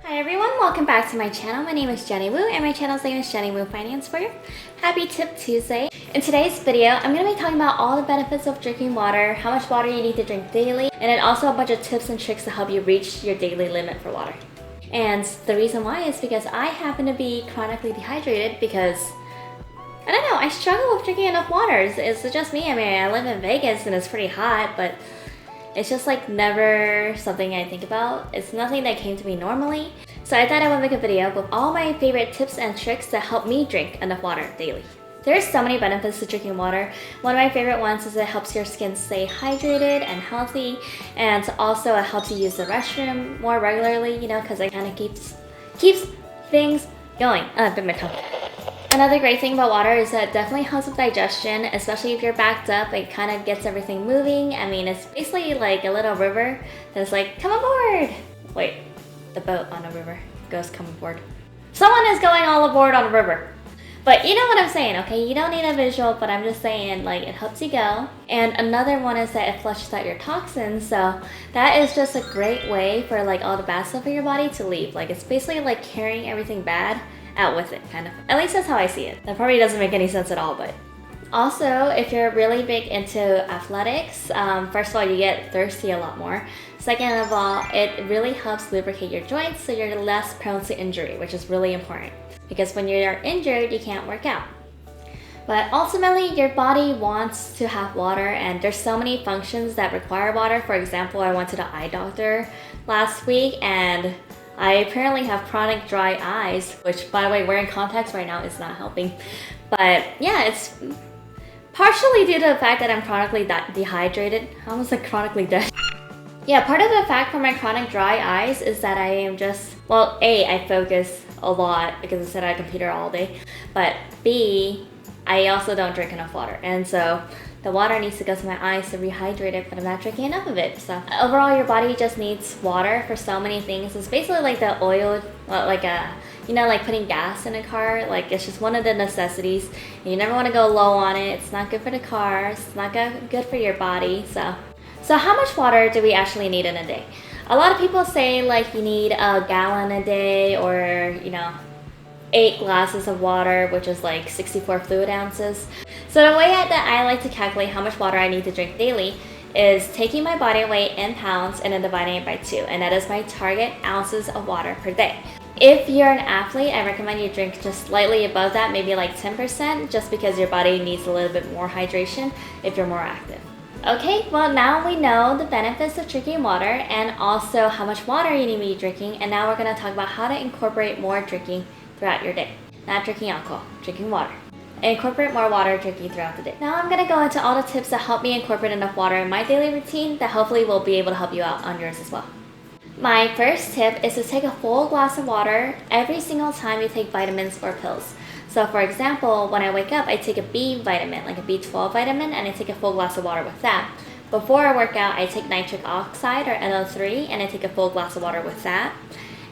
Hi everyone, welcome back to my channel. My name is Jenny Woo and my channel's name is Jenny Woo Finance for you. Happy Tip Tuesday. In today's video, I'm going to be talking about all the benefits of drinking water, how much water you need to drink daily, and then also a bunch of tips and tricks to help you reach your daily limit for water. And the reason why is because I happen to be chronically dehydrated because, I don't know, I struggle with drinking enough water. It's just me. I mean, I live in Vegas and it's pretty hot, but it's just like never something I think about. It's nothing that came to me normally. So I thought I would make a video with all my favorite tips and tricks that help me drink enough water daily. There's so many benefits to drinking water. One of my favorite ones is it helps your skin stay hydrated and healthy, and also it helps you use the restroom more regularly, you know, because it kind of keeps things going. Bit my tongue. Another great thing about water is that it definitely helps with digestion, especially if you're backed up. It kind of gets everything moving. I mean, it's basically like a little river that's like, come aboard! Wait, the boat on a river goes come aboard. Someone is going all aboard on a river. But you know what I'm saying, okay? You don't need a visual, but I'm just saying, like, it helps you go. And another one is that it flushes out your toxins, so that is just a great way for like all the bad stuff in your body to leave. Like, it's basically like carrying everything bad out with it, kind of. At least that's how I see it. That probably doesn't make any sense at all, but. Also, if you're really big into athletics, first of all, you get thirsty a lot more. Second of all, it really helps lubricate your joints so you're less prone to injury, which is really important. Because when you're injured, you can't work out. But ultimately, your body wants to have water, and there's so many functions that require water. For example, I went to the eye doctor last week, and I apparently have chronic dry eyes, which, by the way, wearing contacts right now is not helping. But yeah, it's partially due to the fact that I'm chronically dehydrated. I almost like chronically dead. Yeah, part of the fact for my chronic dry eyes is that I am just, well, A, I focus a lot because I sit at a computer all day, but B, I also don't drink enough water, and so the water needs to go to my eyes to rehydrate it, but I'm not drinking enough of it. So overall, your body just needs water for so many things. It's basically like the oil, like you know, like putting gas in a car. Like, it's just one of the necessities. You never want to go low on it. It's not good for the car. It's not good for your body. So how much water do we actually need in a day? A lot of people say like you need a gallon a day, or you know, 8 glasses of water, which is like 64 fluid ounces. So the way that I like to calculate how much water I need to drink daily is taking my body weight in pounds and then dividing it by 2, and that is my target ounces of water per day. If you're an athlete, I recommend you drink just slightly above that, maybe like 10%, just because your body needs a little bit more hydration if you're more active. Okay, well now we know the benefits of drinking water and also how much water you need to be drinking, and now we're going to talk about how to incorporate more drinking throughout your day. Not drinking alcohol, drinking water. Incorporate more water drinking throughout the day. Now I'm going to go into all the tips that help me incorporate enough water in my daily routine that hopefully will be able to help you out on yours as well. My first tip is to take a full glass of water every single time you take vitamins or pills. So for example, when I wake up, I take a B vitamin, like a B12 vitamin, and I take a full glass of water with that. Before I work out, I take nitric oxide or NO3, and I take a full glass of water with that.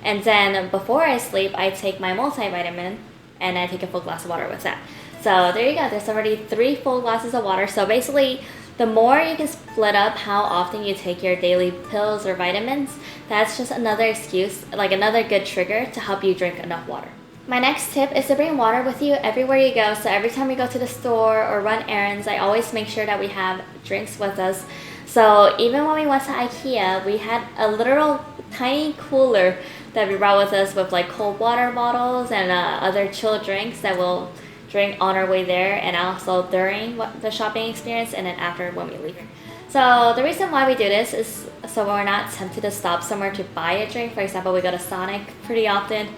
And then before I sleep, I take my multivitamin, and I take a full glass of water with that. So there you go, there's already 3 full glasses of water. So basically, the more you can split up how often you take your daily pills or vitamins, that's just another excuse, like another good trigger to help you drink enough water. My next tip is to bring water with you everywhere you go. So every time we go to the store or run errands, I always make sure that we have drinks with us. So even when we went to IKEA, we had a literal tiny cooler that we brought with us with like cold water bottles and other chilled drinks that we'll drink on our way there, and also during the shopping experience, and then after when we leave. So the reason why we do this is so we're not tempted to stop somewhere to buy a drink. For example, we go to Sonic pretty often.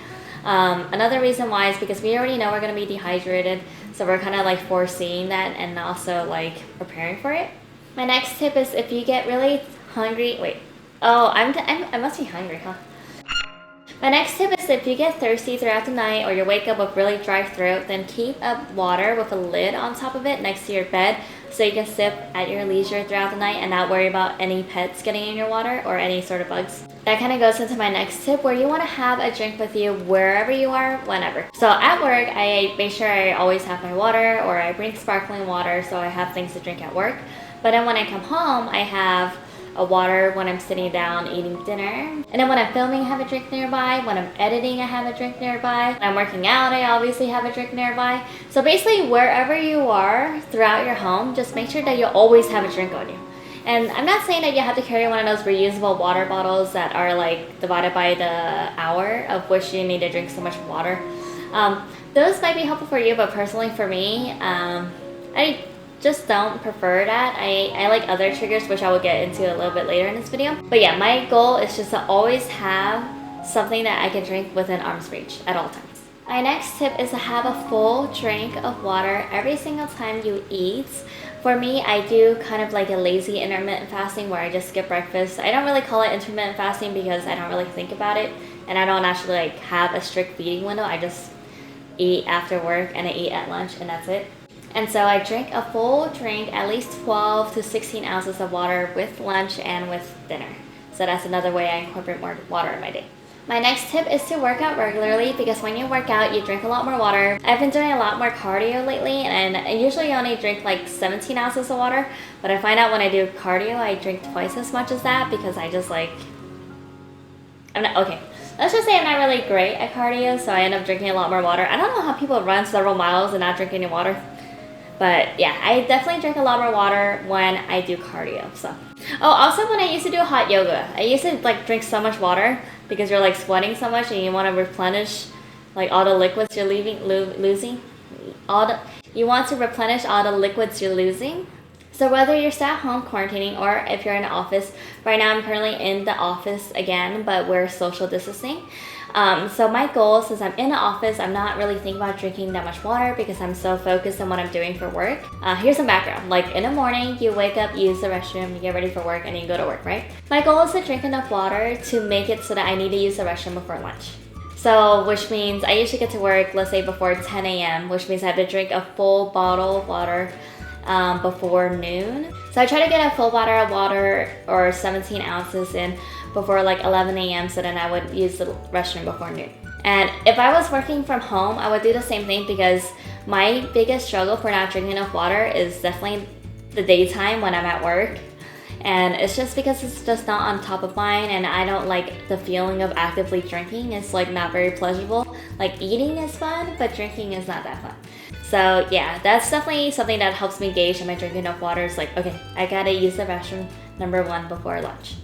Another reason why is because we already know we're going to be dehydrated, so we're kind of like foreseeing that and also like preparing for it. My next tip is if you get really hungry, I must be hungry, huh? My next tip is if you get thirsty throughout the night or you wake up with really dry throat, then keep up water with a lid on top of it next to your bed so you can sip at your leisure throughout the night and not worry about any pets getting in your water or any sort of bugs. That kind of goes into my next tip, where you want to have a drink with you wherever you are, whenever. So at work, I make sure I always have my water, or I bring sparkling water so I have things to drink at work. But then when I come home, I have a water when I'm sitting down eating dinner. And then when I'm filming, I have a drink nearby. When I'm editing, I have a drink nearby. When I'm working out, I obviously have a drink nearby. So basically, wherever you are throughout your home, just make sure that you always have a drink on you. And I'm not saying that you have to carry one of those reusable water bottles that are like divided by the hour of which you need to drink so much water. Those might be helpful for you, but personally for me, I just don't prefer that. I like other triggers, which I will get into a little bit later in this video. But yeah, my goal is just to always have something that I can drink within arm's reach at all times. My next tip is to have a full drink of water every single time you eat. For me, I do kind of like a lazy intermittent fasting where I just skip breakfast. I don't really call it intermittent fasting because I don't really think about it, and I don't actually like have a strict feeding window. I just eat after work and I eat at lunch, and that's it. And so I drink a full drink, at least 12 to 16 ounces of water with lunch and with dinner. So that's another way I incorporate more water in my day. My next tip is to work out regularly, because when you work out, you drink a lot more water. I've been doing a lot more cardio lately, and I usually only drink like 17 ounces of water, but I find out when I do cardio, I drink twice as much as that because I just like, okay. Let's just say I'm not really great at cardio, so I end up drinking a lot more water. I don't know how people run several miles and not drink any water. But yeah, I definitely drink a lot more water when I do cardio. So, oh, also when I used to do hot yoga, I used to like drink so much water because you're like sweating so much and you want to replenish like all the liquids you're losing. You want to replenish all the liquids you're losing. So whether you're still at home quarantining or if you're in the office, right now I'm currently in the office again, but we're social distancing. So my goal, since I'm in the office, I'm not really thinking about drinking that much water because I'm so focused on what I'm doing for work. Here's some background. Like in the morning, you wake up, you use the restroom, you get ready for work, and you go to work, right? My goal is to drink enough water to make it so that I need to use the restroom before lunch. So, which means I usually get to work, let's say before 10 a.m., which means I have to drink a full bottle of water before noon. So I try to get a full bottle of water or 17 ounces in before like 11 a.m. so then I would use the restroom before noon. And if I was working from home, I would do the same thing because my biggest struggle for not drinking enough water is definitely the daytime when I'm at work. And it's just because it's just not on top of mind, and I don't like the feeling of actively drinking. It's like not very pleasurable. Like eating is fun, but drinking is not that fun. So yeah, that's definitely something that helps me gauge am I drinking enough water. It's like, okay, I gotta use the restroom number one before lunch.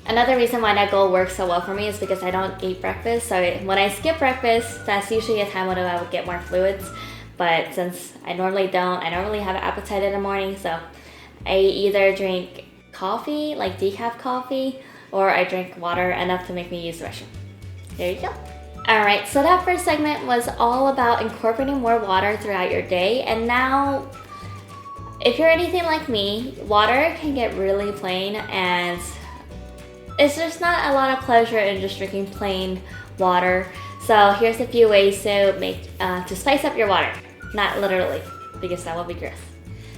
Another reason why that goal works so well for me is because I don't eat breakfast. So when I skip breakfast, that's usually a time when I would get more fluids. But since I normally don't, I don't really have an appetite in the morning. So I either drink coffee, like decaf coffee, or I drink water enough to make me use the restroom. There you go. Alright, so that first segment was all about incorporating more water throughout your day. And now, if you're anything like me, water can get really plain, and it's just not a lot of pleasure in just drinking plain water. So here's a few ways to make to spice up your water. Not literally, because that would be gross.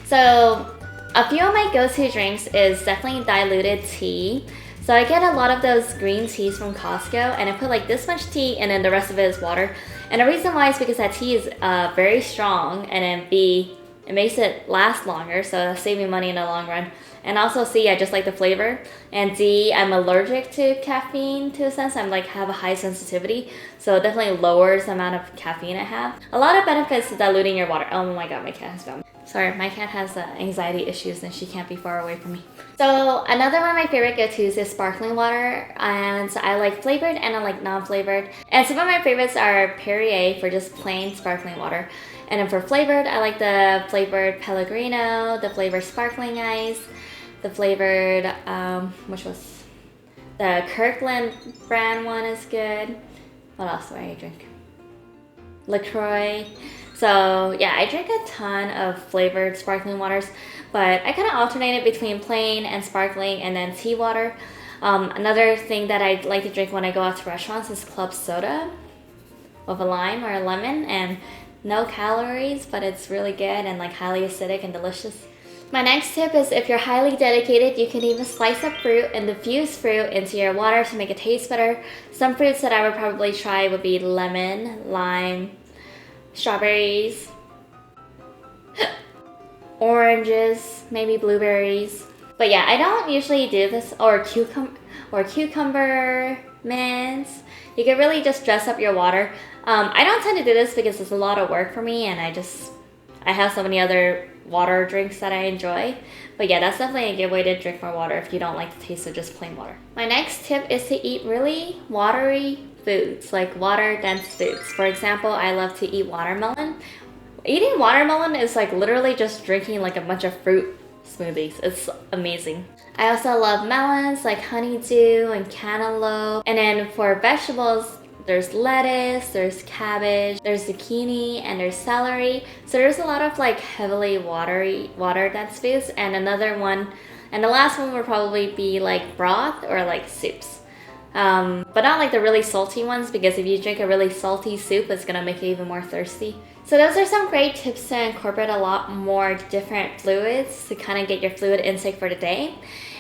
So a few of my go-to drinks is definitely diluted tea. So I get a lot of those green teas from Costco, and I put like this much tea and then the rest of it is water. And the reason why is because that tea is very strong, and then B, it makes it last longer, so it'll save me money in the long run. And also C, I just like the flavor. And D, I'm allergic to caffeine to a sense. I'm like have a high sensitivity, so it definitely lowers the amount of caffeine I have. A lot of benefits to diluting your water. Oh my god, my cat has found me. Sorry, my cat has anxiety issues and she can't be far away from me. So another one of my favorite go-tos is sparkling water, and I like flavored and I like non-flavored. And some of my favorites are Perrier for just plain sparkling water. And then for flavored, I like the flavored Pellegrino, the flavored sparkling ice, the flavored, which was the Kirkland brand one is good. What else do I drink? LaCroix. So yeah, I drink a ton of flavored sparkling waters, but I kind of alternate it between plain and sparkling and then tea water. Another thing that I like to drink when I go out to restaurants is club soda with a lime or a lemon, and no calories, but it's really good and like highly acidic and delicious. My next tip is if you're highly dedicated, you can even slice up fruit and diffuse fruit into your water to make it taste better. Some fruits that I would probably try would be lemon, lime, strawberries, oranges, maybe blueberries. But yeah, I don't usually do this, or cucumber mints. You can really just dress up your water. I don't tend to do this because it's a lot of work for me, and I have so many other water drinks that I enjoy. But yeah, that's definitely a good way to drink more water if you don't like the taste of just plain water. My next tip is to eat really watery foods, like water dense foods. For example, I love to eat watermelon. Eating watermelon is like literally just drinking like a bunch of fruit smoothies. It's amazing. I also love melons like honeydew and cantaloupe. And then for vegetables, there's lettuce, there's cabbage, there's zucchini, and there's celery. So there's a lot of like heavily water dense foods. And another one, and the last one would probably be like broth or like soups. But not like the really salty ones, because if you drink a really salty soup, it's gonna make you even more thirsty. So those are some great tips to incorporate a lot more different fluids to kind of get your fluid intake for the day.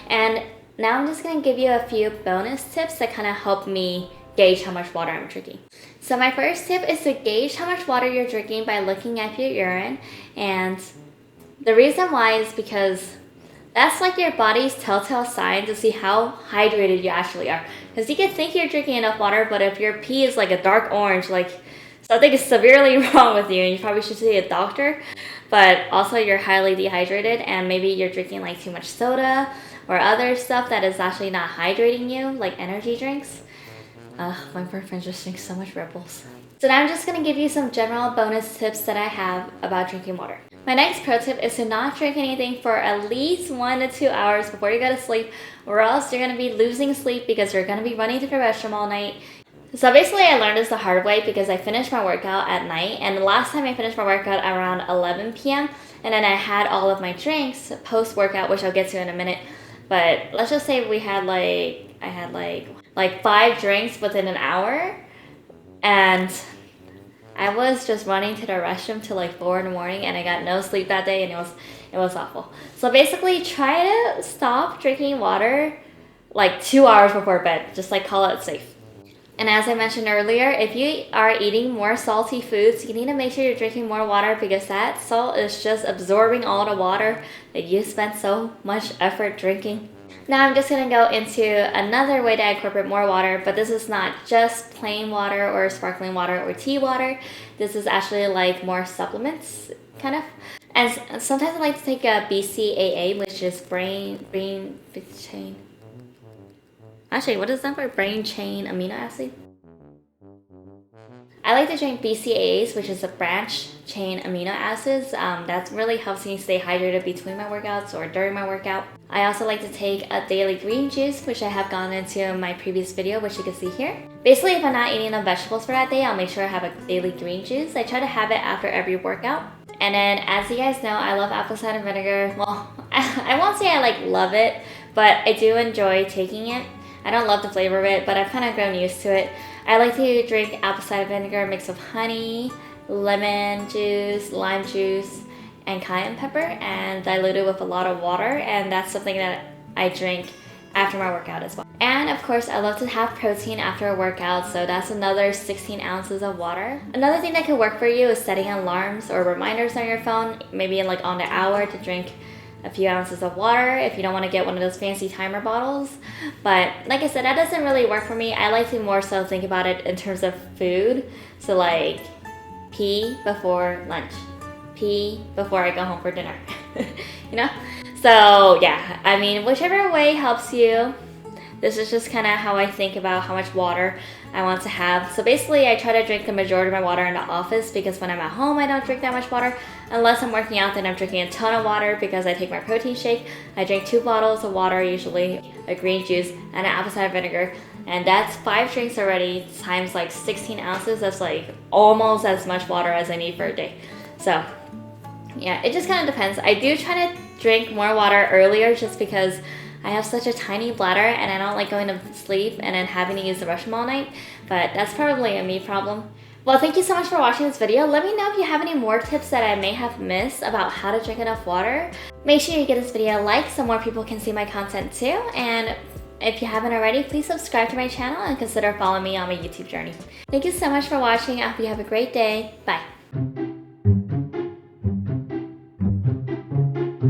And now I'm just gonna give you a few bonus tips that kind of help me gauge how much water I'm drinking. So my first tip is to gauge how much water you're drinking by looking at your urine. And the reason why is because that's like your body's telltale sign to see how hydrated you actually are. Because you can think you're drinking enough water, but if your pee is like a dark orange, like something is severely wrong with you and you probably should see a doctor. But also you're highly dehydrated and maybe you're drinking like too much soda or other stuff that is actually not hydrating you, like energy drinks. My boyfriend just drinks so much Red Bulls. So now I'm just gonna give you some general bonus tips that I have about drinking water. My next pro tip is to not drink anything for at least 1 to 2 hours before you go to sleep, or else you're gonna be losing sleep because you're gonna be running to the restroom all night. So basically I learned this the hard way because I finished my workout at night, and the last time I finished my workout around 11 p.m. and then I had all of my drinks post-workout, which I'll get to in a minute. But let's just say I had like 5 drinks within an hour, and I was just running to the restroom till like 4 in the morning, and I got no sleep that day, and it was awful. So basically try to stop drinking water like 2 hours before bed. Just like call it safe. And as I mentioned earlier, if you are eating more salty foods, you need to make sure you're drinking more water, because that salt is just absorbing all the water that you spent so much effort drinking. Now I'm just going to go into another way to incorporate more water, but this is not just plain water or sparkling water or tea water. This is actually like more supplements, kind of. And sometimes I like to take a BCAA, which is brain chain. Actually, what is that for? Brain chain amino acid? I like to drink BCAAs, which is a branch chain amino acids. That really helps me stay hydrated between my workouts or during my workout. I also like to take a daily green juice, which I have gone into in my previous video, which you can see here. Basically, if I'm not eating enough vegetables for that day, I'll make sure I have a daily green juice. I try to have it after every workout. And then, as you guys know, I love apple cider vinegar. Well, I won't say I like love it, but I do enjoy taking it. I don't love the flavor of it, but I've kind of grown used to it. I like to drink apple cider vinegar mixed with honey, lemon juice, lime juice, and cayenne pepper, and dilute it with a lot of water, and that's something that I drink after my workout as well. And of course, I love to have protein after a workout, so that's another 16 ounces of water. Another thing that could work for you is setting alarms or reminders on your phone, maybe like on the hour, to drink a few ounces of water if you don't want to get one of those fancy timer bottles. But like I said, that doesn't really work for me. I like to more so think about it in terms of food. So like pee before lunch, pee before I go home for dinner, you know? So yeah, I mean, whichever way helps you. This is just kind of how I think about how much water I want to have. So basically, I try to drink the majority of my water in the office, because when I'm at home, I don't drink that much water. Unless I'm working out, then I'm drinking a ton of water because I take my protein shake. I drink 2 bottles of water, usually a green juice and an apple cider vinegar. And that's 5 drinks already, times like 16 ounces. That's like almost as much water as I need for a day. So yeah, it just kind of depends. I do try to drink more water earlier, just because I have such a tiny bladder and I don't like going to sleep and then having to use the restroom all night. But that's probably a me problem. Well, thank you so much for watching this video. Let me know if you have any more tips that I may have missed about how to drink enough water. Make sure you give this video a like so more people can see my content too. And if you haven't already, please subscribe to my channel and consider following me on my YouTube journey. Thank you so much for watching. I hope you have a great day. Bye.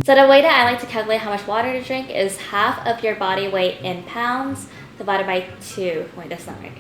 So the way that I like to calculate how much water to drink is half of your body weight in pounds divided by 2. Wait, that's not right.